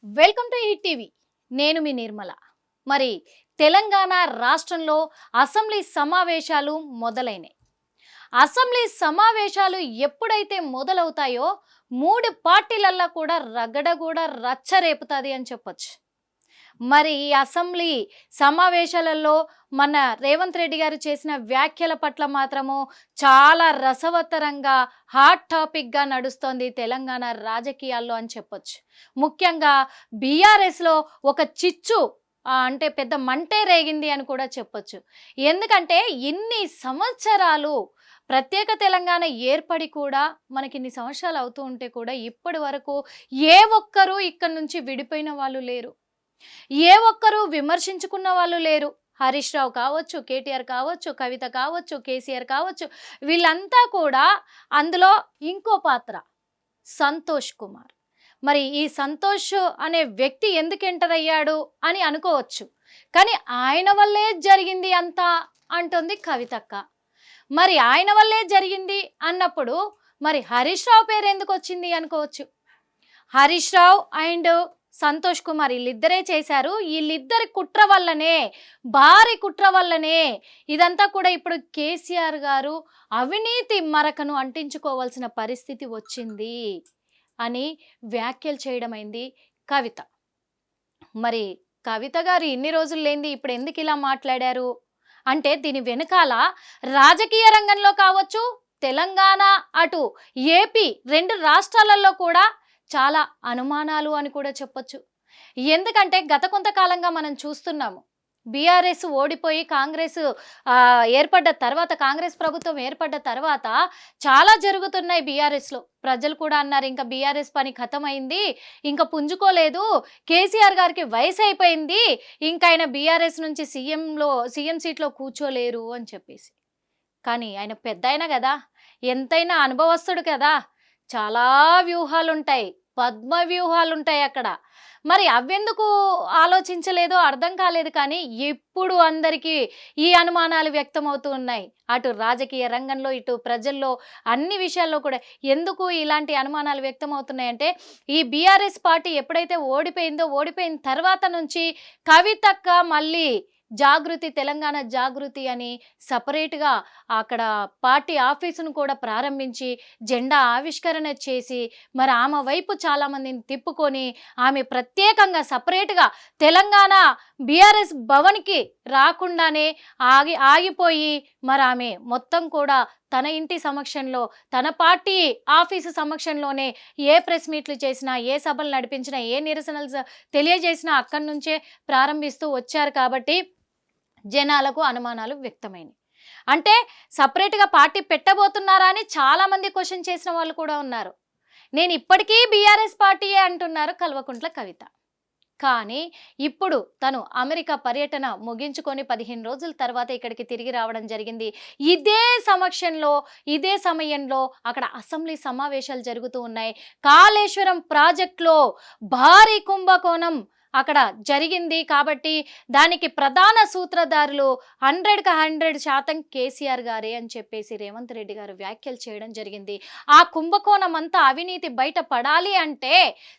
Welcome to hit TV. నేను మీ నిర్మల. మరి తెలంగాణ రాష్ట్రంలో అసెంబ్లీ సమావేశాలు మొదలైనాయి. అసెంబ్లీ సమావేశాలు ఎప్పుడైతే మొదలవుతాయో మూడు పార్టీలల్లా కూడా రగడ కూడా రచ్చ రేపుతుంది అని చెప్పొచ్చు. మరి ఈ అసెంబ్లీ సమావేశాలలో మన రేవంత్ రెడ్డి గారు చేసిన వ్యాఖ్యల పట్ల మాత్రము చాలా రసవత్తరంగా హాట్ టాపిక్గా నడుస్తోంది తెలంగాణ రాజకీయాల్లో అని చెప్పొచ్చు. ముఖ్యంగా బీఆర్ఎస్లో ఒక చిచ్చు అంటే పెద్ద మంటే రేగింది అని కూడా చెప్పొచ్చు. ఎందుకంటే ఇన్ని సంవత్సరాలు ప్రత్యేక తెలంగాణ ఏర్పడి కూడా మనకి ఇన్ని సంవత్సరాలు అవుతూ ఉంటే కూడా ఇప్పటి వరకు ఏ ఒక్కరూ ఇక్కడ నుంచి విడిపోయిన వాళ్ళు లేరు. ఏ ఒక్కరూ విమర్శించుకున్న వాళ్ళు లేరు. హరీష్ రావు కావచ్చు, కేటీఆర్ కావచ్చు, కవిత కావచ్చు, కేసీఆర్ కావచ్చు, వీళ్ళంతా కూడా. అందులో ఇంకో పాత్ర సంతోష్ కుమార్. మరి ఈ సంతోష్ అనే వ్యక్తి ఎందుకు ఎంటర్ అయ్యాడు అని అనుకోవచ్చు, కానీ ఆయన వల్లే జరిగింది అంతా అంటుంది కవితక్క. మరి ఆయన వల్లే జరిగింది అన్నప్పుడు మరి హరీష్ రావు పేరు ఎందుకు వచ్చింది అనుకోవచ్చు. హరీష్ రావు అండ్ సంతోష్ కుమార్ వీళ్ళిద్దరే చేశారు. వీళ్ళిద్దరి కుట్ర వల్లనే, భారీ కుట్ర వల్లనే ఇదంతా కూడా ఇప్పుడు కేసీఆర్ గారు అవినీతి మరకను అంటించుకోవాల్సిన పరిస్థితి వచ్చింది అని వ్యాఖ్యలు చేయడమైంది కవిత. మరి కవిత గారు ఇన్ని రోజులు లేనిది ఇప్పుడు ఎందుకు ఇలా మాట్లాడారు అంటే దీని వెనకాల రాజకీయ రంగంలో కావచ్చు, తెలంగాణ అటు ఏపీ రెండు రాష్ట్రాలలో కూడా చాలా అనుమానాలు అని కూడా చెప్పొచ్చు. ఎందుకంటే గత కొంతకాలంగా మనం చూస్తున్నాము, బీఆర్ఎస్ ఓడిపోయి కాంగ్రెస్ ఏర్పడ్డ తర్వాత, కాంగ్రెస్ ప్రభుత్వం ఏర్పడ్డ తర్వాత చాలా జరుగుతున్నాయి బీఆర్ఎస్లో. ప్రజలు కూడా అన్నారు ఇంకా బీఆర్ఎస్ పని ఖతమైంది, ఇంకా పుంజుకోలేదు, కేసీఆర్ గారికి వయసు అయిపోయింది, ఇంకా ఆయన బీఆర్ఎస్ నుంచి సీఎం సీట్లో కూర్చోలేరు అని చెప్పేసి. కానీ ఆయన పెద్ద అయినా కదా, ఎంతైనా అనుభవస్తుడు కదా, చాలా వ్యూహాలుంటాయి, పద్మ వ్యూహాలుంటాయి అక్కడ. మరి అవెందుకు ఆలోచించలేదో అర్థం కాలేదు. కానీ ఇప్పుడు అందరికీ ఈ అనుమానాలు వ్యక్తమవుతూ ఉన్నాయి. అటు రాజకీయ రంగంలో, ఇటు ప్రజల్లో, అన్ని విషయాల్లో కూడా ఎందుకు ఇలాంటి అనుమానాలు వ్యక్తమవుతున్నాయంటే ఈ బీఆర్ఎస్ పార్టీ ఎప్పుడైతే ఓడిపోయిందో, ఓడిపోయిన తర్వాత నుంచి కవితక్క మళ్ళీ జాగృతి, తెలంగాణ జాగృతి అని సపరేట్గా అక్కడ పార్టీ ఆఫీసును కూడా ప్రారంభించి జెండా ఆవిష్కరణ చేసి మరి ఆమె వైపు చాలామందిని తిప్పుకొని ఆమె ప్రత్యేకంగా సపరేట్గా తెలంగాణ బీఆర్ఎస్ భవన్కి రాకుండానే ఆగిపోయి మరి ఆమె మొత్తం కూడా తన ఇంటి సమక్షంలో, తన పార్టీ ఆఫీసు సమక్షంలోనే ఏ ప్రెస్ మీట్లు చేసినా, ఏ సభలు నడిపించినా, ఏ నిరసనలు తెలియజేసినా అక్కడి నుంచే ప్రారంభిస్తూ వచ్చారు. కాబట్టి జనాలకు అనుమానాలు వ్యక్తమైనవి. అంటే సపరేట్గా పార్టీ పెట్టబోతున్నారా అని చాలామంది క్వశ్చన్ చేసిన వాళ్ళు కూడా ఉన్నారు. నేను ఇప్పటికీ బీఆర్ఎస్ పార్టీయే అంటున్నారు కల్వకుంట్ల కవిత. కానీ ఇప్పుడు తను అమెరికా పర్యటన ముగించుకొని 15 రోజుల తర్వాత ఇక్కడికి తిరిగి రావడం జరిగింది. ఇదే సమక్షంలో, ఇదే సమయంలో అక్కడ అసెంబ్లీ సమావేశాలు జరుగుతూ ఉన్నాయి. కాళేశ్వరం ప్రాజెక్టులో భారీ కుంభకోణం అక్కడ జరిగింది. కాబట్టి దానికి ప్రధాన సూత్రధారులు 100% కేసీఆర్ గారే అని చెప్పేసి రేవంత్ రెడ్డి గారు వ్యాఖ్యలు చేయడం జరిగింది. ఆ కుంభకోణం అంతా అవినీతి బయట పడాలి అంటే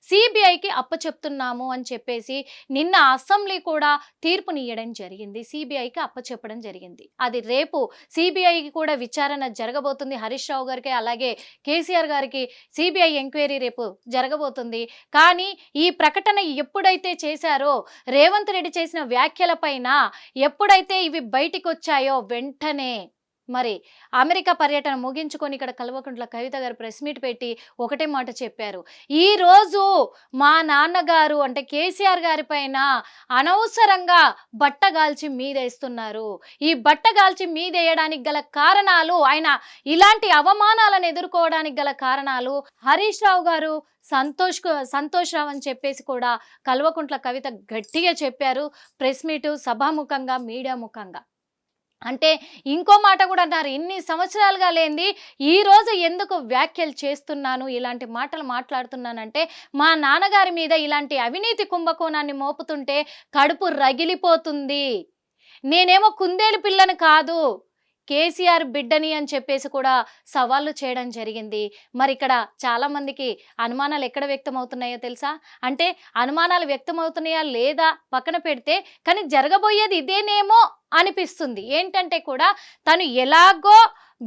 సిబిఐకి అప్పచెప్తున్నాము అని చెప్పేసి నిన్న అసెంబ్లీ కూడా తీర్పునియడం జరిగింది. సిబిఐకి అప్పచెప్పడం జరిగింది. అది రేపు సిబిఐకి కూడా విచారణ జరగబోతుంది. హరీష్ రావు గారికి అలాగే కేసీఆర్ గారికి సిబిఐ ఎంక్వైరీ రేపు జరగబోతుంది. కానీ ఈ ప్రకటన ఎప్పుడైతే చేశారో, రేవంత్ రెడ్డి చేసిన వ్యాఖ్యల పైన ఎప్పుడైతే ఇవి బయటికి వచ్చాయో వెంటనే మరి అమెరికా పర్యటన ముగించుకొని ఇక్కడ కల్వకుంట్ల కవిత గారు ప్రెస్ మీట్ పెట్టి ఒకటే మాట చెప్పారు. ఈరోజు మా నాన్నగారు అంటే కేసీఆర్ గారి పైన అనవసరంగా బట్టగాల్చి మీదేస్తున్నారు. ఈ బట్టగాల్చి మీదేయడానికి గల కారణాలు, ఆయన ఇలాంటి అవమానాలను ఎదుర్కోవడానికి గల కారణాలు హరీష్ రావు గారు, సంతోష్ రావు అని చెప్పేసి కూడా కల్వకుంట్ల కవిత గట్టిగా చెప్పారు ప్రెస్ మీటు సభాముఖంగా, మీడియా ముఖంగా. అంటే ఇంకో మాట కూడా అన్నారు, ఇన్ని సంవత్సరాలుగా లేనిది ఈరోజు ఎందుకు వ్యాఖ్యలు చేస్తున్నాను, ఇలాంటి మాటలు మాట్లాడుతున్నానంటే మా నాన్నగారి మీద ఇలాంటి అవినీతి కుంభకోణాన్ని మోపుతుంటే కడుపు రగిలిపోతుంది. నేనేమో కుందేలు పిల్లను కాదు, కేసీఆర్ బిడ్డని అని చెప్పేసి కూడా సవాళ్ళు చేయడం జరిగింది. మరి ఇక్కడ చాలా మందికి అనుమానాలు ఎక్కడ వ్యక్తమవుతున్నాయో తెలుసా? అంటే అనుమానాలు వ్యక్తమవుతున్నాయా లేదా పక్కన పెడితే, కానీ జరగబోయేది ఇదేనేమో అనిపిస్తుంది. ఏంటంటే కూడా తను ఎలాగో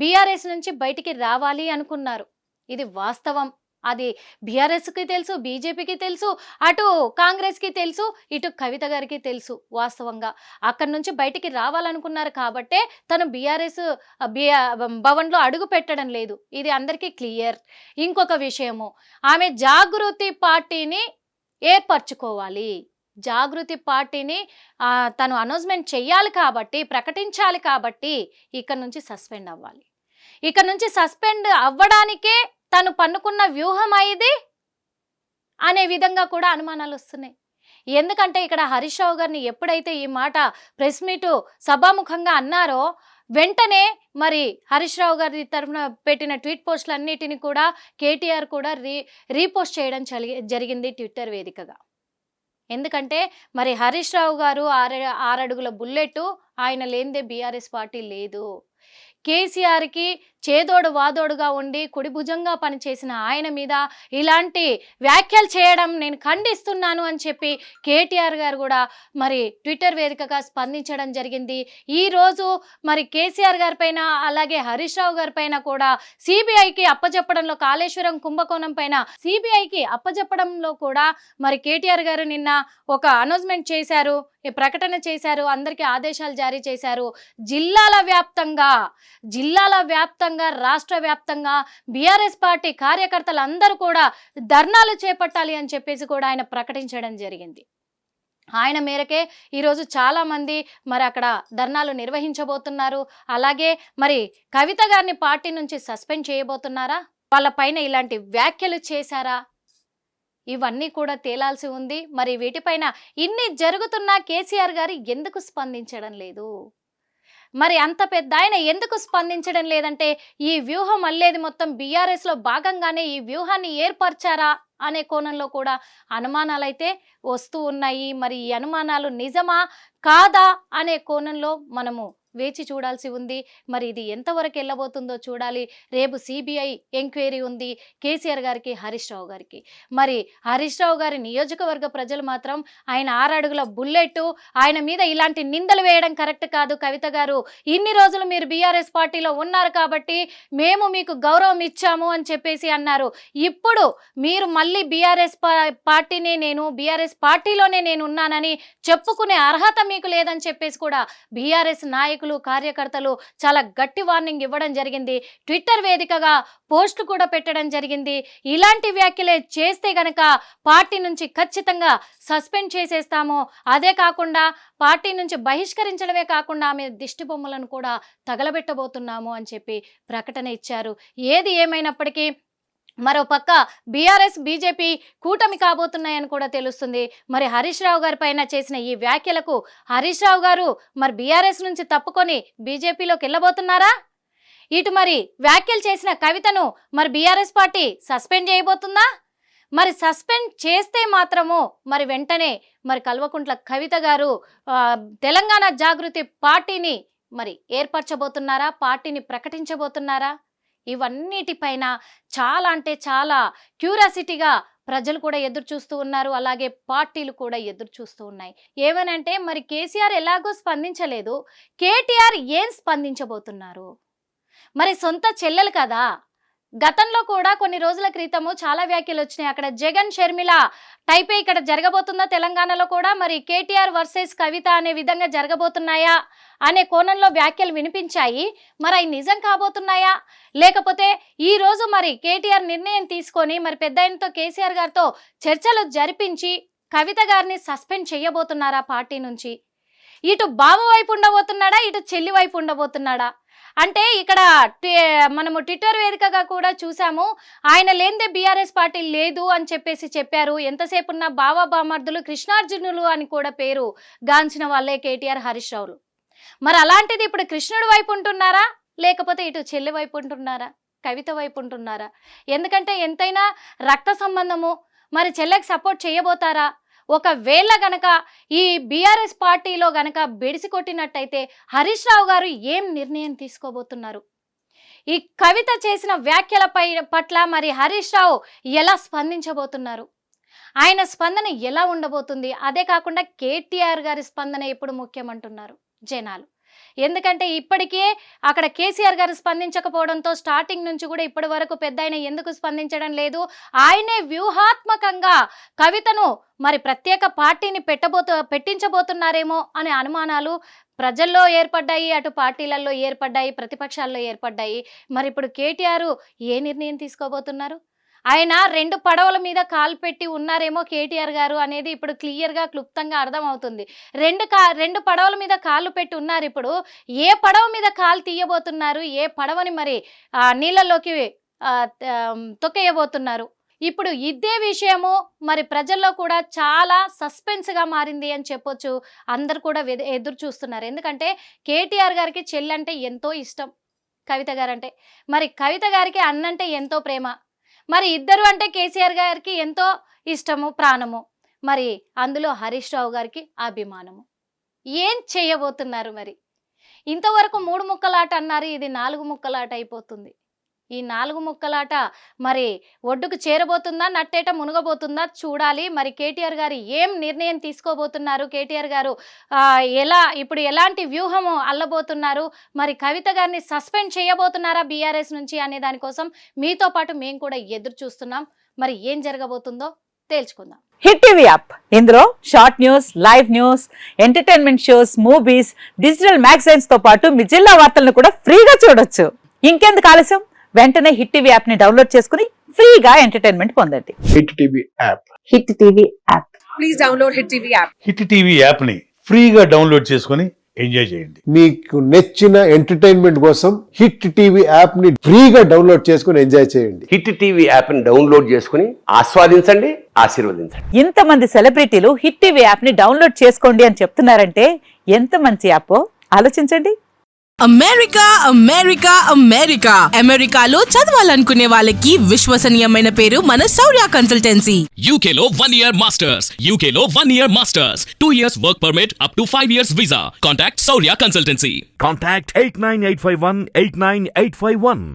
బీఆర్ఎస్ నుంచి బయటికి రావాలి అనుకున్నారు. ఇది వాస్తవం. అది బీఆర్ఎస్కి తెలుసు, బీజేపీకి తెలుసు, అటు కాంగ్రెస్కి తెలుసు, ఇటు కవిత గారికి తెలుసు. వాస్తవంగా అక్కడి నుంచి బయటికి రావాలనుకున్నారు కాబట్టే తను బీఆర్ఎస్ భవన్లో అడుగు పెట్టడం లేదు. ఇది అందరికీ క్లియర్. ఇంకొక విషయము, ఆమె జాగృతి పార్టీని ఏర్పరచుకోవాలి. జాగృతి పార్టీని తను అనౌన్స్మెంట్ చెయ్యాలి కాబట్టి, ప్రకటించాలి కాబట్టి ఇక్కడ నుంచి సస్పెండ్ అవ్వాలి. ఇక్కడ నుంచి సస్పెండ్ అవ్వడానికే తను పన్నుకున్న వ్యూహం ఇది అనే విధంగా కూడా అనుమానాలు వస్తున్నాయి. ఎందుకంటే ఇక్కడ హరీష్ రావు గారిని ఎప్పుడైతే ఈ మాట ప్రెస్ మీటు సభాముఖంగా అన్నారో వెంటనే మరి హరీష్ రావు గారి తరఫున పెట్టిన ట్వీట్ పోస్టులన్నిటిని కూడా కేటీఆర్ కూడా రీపోస్ట్ చేయడం జరిగింది ట్విట్టర్ వేదికగా. ఎందుకంటే మరి హరీష్ రావు గారు ఆరడుగుల బుల్లెట్, ఆయన లేనిదే బీఆర్ఎస్ పార్టీ లేదు. కేసీఆర్కి చేదోడు వాదోడుగా ఉండి కుడి భుజంగా పనిచేసిన ఆయన మీద ఇలాంటి వ్యాఖ్యలు చేయడం నేను ఖండిస్తున్నాను అని చెప్పి కేటీఆర్ గారు కూడా మరి ట్విట్టర్ వేదికగా స్పందించడం జరిగింది. ఈరోజు మరి కేసీఆర్ గారి పైన అలాగే హరీష్ రావు గారి పైన కూడా సిబిఐకి అప్పచెప్పడంలో, కాళేశ్వరం కుంభకోణం పైన సిబిఐకి అప్పచెప్పడంలో కూడా మరి కేటీఆర్ గారు నిన్న ఒక అనౌన్స్మెంట్ చేశారు, ప్రకటన చేశారు, అందరికీ ఆదేశాలు జారీ చేశారు. జిల్లాల వ్యాప్తంగా రాష్ట్ర వ్యాప్తంగా బీఆర్ఎస్ పార్టీ కార్యకర్తలు అందరూ కూడా ధర్నాలు చేపట్టాలి అని చెప్పేసి కూడా ఆయన ప్రకటించడం జరిగింది. ఆయన మేరకే ఈరోజు చాలా మంది మరి అక్కడ ధర్నాలు నిర్వహించబోతున్నారు. అలాగే మరి కవిత గారిని పార్టీ నుంచి సస్పెండ్ చేయబోతున్నారా, వాళ్ళ పైన ఇలాంటి వ్యాఖ్యలు చేశారా, ఇవన్నీ కూడా తేలాల్సి ఉంది. మరి వీటిపైన ఇన్ని జరుగుతున్నా కేసీఆర్ గారు ఎందుకు స్పందించడం లేదు? మరి అంత పెద్ద ఆయన ఎందుకు స్పందించడం లేదంటే ఈ వ్యూహం అల్లేది మొత్తం బీఆర్ఎస్లో భాగంగానే ఈ వ్యూహాన్ని ఏర్పరిచారా అనే కోణంలో కూడా అనుమానాలు అయితే వస్తూ ఉన్నాయి. మరి ఈ అనుమానాలు నిజమా కాదా అనే కోణంలో మనము వేచి చూడాల్సి ఉంది. మరి ఇది ఎంతవరకు వెళ్ళబోతుందో చూడాలి. రేపు సిబిఐ ఎంక్వైరీ ఉంది కేసీఆర్ గారికి, హరీష్ రావు గారికి. మరి హరీష్ రావు గారి నియోజకవర్గ ప్రజలు మాత్రం ఆయన 6 అడుగుల బుల్లెట్, ఆయన మీద ఇలాంటి నిందలు వేయడం కరెక్ట్ కాదు. కవిత గారు, ఇన్ని రోజులు మీరు బీఆర్ఎస్ పార్టీలో ఉన్నారు కాబట్టి మేము మీకు గౌరవం ఇచ్చాము అని చెప్పేసి అన్నారు. ఇప్పుడు మీరు మళ్ళీ బీఆర్ఎస్ పార్టీలోనే నేను ఉన్నానని చెప్పుకునే అర్హత మీకు లేదని చెప్పేసి కూడా బీఆర్ఎస్ నాయకులు, కార్యకర్తలు చాలా గట్టి వార్నింగ్ ఇవ్వడం జరిగింది. ట్విట్టర్ వేదికగా పోస్టు కూడా పెట్టడం జరిగింది. ఇలాంటి వ్యాఖ్యలే చేస్తే గనక పార్టీ నుంచి ఖచ్చితంగా సస్పెండ్ చేసేస్తాము, అదే కాకుండా పార్టీ నుంచి బహిష్కరించడమే కాకుండా ఆమె దిష్టి బొమ్మలను కూడా తగలబెట్టబోతున్నాము అని చెప్పి ప్రకటన ఇచ్చారు. ఏది ఏమైనప్పటికీ మరోపక్క బీఆర్ఎస్, బీజేపీ కూటమి కాబోతున్నాయని కూడా తెలుస్తుంది. మరి హరీష్ రావు గారి పైన చేసిన ఈ వ్యాఖ్యలకు హరీష్ రావు గారు మరి బీఆర్ఎస్ నుంచి తప్పుకొని బీజేపీలోకి వెళ్ళబోతున్నారా? ఇటు మరి వ్యాఖ్యలు చేసిన కవితను మరి బీఆర్ఎస్ పార్టీ సస్పెండ్ చేయబోతుందా? మరి సస్పెండ్ చేస్తే మాత్రము మరి వెంటనే మరి కల్వకుంట్ల కవిత గారు తెలంగాణ జాగృతి పార్టీని మరి ఏర్పరచబోతున్నారా, పార్టీని ప్రకటించబోతున్నారా? ఇవన్నిటిపైన చాలా అంటే చాలా క్యూరియాసిటీగా ప్రజలు కూడా ఎదురు చూస్తూ ఉన్నారు. అలాగే పార్టీలు కూడా ఎదురు చూస్తూ ఉన్నాయి. ఏమనంటే మరి కేసీఆర్ ఎలాగో స్పందించలేదు, కేటీఆర్ ఏం స్పందించబోతున్నారు? మరి సొంత చెల్లెలు కదా. గతంలో కూడా కొన్ని రోజుల క్రితము చాలా వ్యాఖ్యలు వచ్చినాయి. అక్కడ జగన్, షర్మిల టైపే ఇక్కడ జరగబోతుందా తెలంగాణలో కూడా? మరి కేటీఆర్ వర్సెస్ కవిత అనే విధంగా జరగబోతున్నాయా అనే కోణంలో వ్యాఖ్యలు వినిపించాయి. మరి అవి నిజం కాబోతున్నాయా? లేకపోతే ఈ రోజు మరి కేటీఆర్ నిర్ణయం తీసుకొని మరి పెద్దాయనతో, కేసీఆర్ గారితో చర్చలు జరిపించి కవిత గారిని సస్పెండ్ చేయబోతున్నారా పార్టీ నుంచి? ఇటు బావ వైపు ఉండబోతున్నాడా, ఇటు చెల్లి వైపు ఉండబోతున్నాడా? అంటే ఇక్కడ మనము ట్విట్టర్ వేదికగా కూడా చూసాము, ఆయన లేనిదే బీఆర్ఎస్ పార్టీ లేదు అని చెప్పేసి చెప్పారు. ఎంతసేపు ఉన్న బావ బామర్దులు, కృష్ణార్జునులు అని కూడా పేరు గాంచిన వాళ్ళే కేటీఆర్, హరీష్ రావులు. మరి అలాంటిది ఇప్పుడు కృష్ణుడి వైపు ఉంటున్నారా, లేకపోతే ఇటు చెల్లి వైపు ఉంటున్నారా, కవిత వైపు ఉంటున్నారా? ఎందుకంటే ఎంతైనా రక్త సంబంధము. మరి చెల్లెకి సపోర్ట్ చేయబోతారా? ఒకవేళ గనక ఈ బీఆర్ఎస్ పార్టీలో గనక బెడిసి కొట్టినట్టయితే హరీష్ రావు గారు ఏం నిర్ణయం తీసుకోబోతున్నారు? ఈ కవిత చేసిన వ్యాఖ్యల పట్ల మరి హరీష్ రావు ఎలా స్పందించబోతున్నారు? ఆయన స్పందన ఎలా ఉండబోతుంది? అదే కాకుండా కేటీఆర్ గారి స్పందన ఎప్పుడు ముఖ్యమంటున్నారు జనాలు. ఎందుకంటే ఇప్పటికే అక్కడ కేసీఆర్ గారు స్పందించకపోవడంతో స్టార్టింగ్ నుంచి కూడా ఇప్పటి వరకు పెద్ద ఆయన ఎందుకు స్పందించడం లేదు, ఆయనే వ్యూహాత్మకంగా కవితను మరి ప్రత్యేక పార్టీని పెట్టించబోతున్నారేమో అనే అనుమానాలు ప్రజల్లో ఏర్పడ్డాయి, అటు పార్టీలలో ఏర్పడ్డాయి, ప్రతిపక్షాల్లో ఏర్పడ్డాయి. మరి ఇప్పుడు కేటీఆర్ ఏ నిర్ణయం తీసుకోబోతున్నారు? ఆయన 2 పడవల మీద కాలు పెట్టి ఉన్నారేమో కేటీఆర్ గారు అనేది ఇప్పుడు క్లియర్గా క్లుప్తంగా అర్థమవుతుంది. 2 పడవల మీద కాళ్ళు పెట్టి ఉన్నారు. ఇప్పుడు ఏ పడవ మీద కాలు తీయబోతున్నారు, ఏ పడవని మరి నీళ్ళలోకి తొక్కేయబోతున్నారు? ఇప్పుడు ఇదే విషయము మరి ప్రజల్లో కూడా చాలా సస్పెన్స్గా మారింది అని చెప్పొచ్చు. అందరు కూడా ఎదురు చూస్తున్నారు. ఎందుకంటే కేటీఆర్ గారికి చెల్లంటే ఎంతో ఇష్టం, కవిత గారంటే. మరి కవిత గారికి అన్నంటే ఎంతో ప్రేమ. మరి ఇద్దరు అంటే కేసీఆర్ గారికి ఎంతో ఇష్టము, ప్రాణము. మరి అందులో హరీష్ రావు గారికి అభిమానము. ఏం చేయబోతున్నారు మరి? ఇంతవరకు 3 ముక్కలాట అన్నారు, ఇది 4 ముక్కలాట అయిపోతుంది. ఈ 4 ముక్కలాట మరి ఒడ్డుకు చేరబోతుందా, నట్టేట మునగబోతుందా చూడాలి. మరి కేటీఆర్ గారు ఏం నిర్ణయం తీసుకోబోతున్నారు, కేటీఆర్ గారు ఇప్పుడు ఎలాంటి వ్యూహము అల్లబోతున్నారు, మరి కవిత గారిని సస్పెండ్ చేయబోతున్నారా బీఆర్ఎస్ నుంచి అనే దానికోసం మీతో పాటు మేము కూడా ఎదురు చూస్తున్నాం. మరి ఏం జరగబోతుందో తేల్చుకుందాం. హిట్ టీవీ యాప్, ఇందులో short news, live news, entertainment shows, movies, digital magazines తో పాటు మీ జిల్లా వార్తలను కూడా ఫ్రీగా చూడొచ్చు. ఇంకెందుకు ఆలస్యం, వెంటనే హిట్ టీవీ యాప్ ని డౌన్లోడ్ చేసుకుని ఫ్రీగా ఎంటర్టైన్మెంట్ పొందండి. Hit TV app. Hit TV app. Please download hit TV app. Hit TV app ని ఫ్రీగా డౌన్లోడ్ చేసుకుని ఎంజాయ్ చేయండి. మీకు నచ్చిన ఎంటర్టైన్మెంట్ కోసం హిట్ టీవీ యాప్ ని ఫ్రీగా డౌన్లోడ్ చేసుకుని ఎంజాయ్ చేయండి. హిట్ టీవీ యాప్ ని డౌన్లోడ్ చేసుకుని ఆస్వాదించండి, ఆశీర్వదించండి. ఇంతమంది సెలబ్రిటీలు హిట్ టీవీ యాప్ ని డౌన్లోడ్ చేసుకోండి అని చెప్తున్నారంటే ఎంత మంచి యాప్ ఆలోచించండి. అమెరికా అమెరికా అమెరికా అమెరికాలో చదవాలనుకునే వాళ్ళకి విశ్వసనీయమైన పేరు మన శౌర్య కన్సల్టెన్సీ. UK లో 1 year masters. UK లో 1 year masters. 2 years work permit up to 5 years visa. Contact Saurya Consultancy. Contact 89851 89851.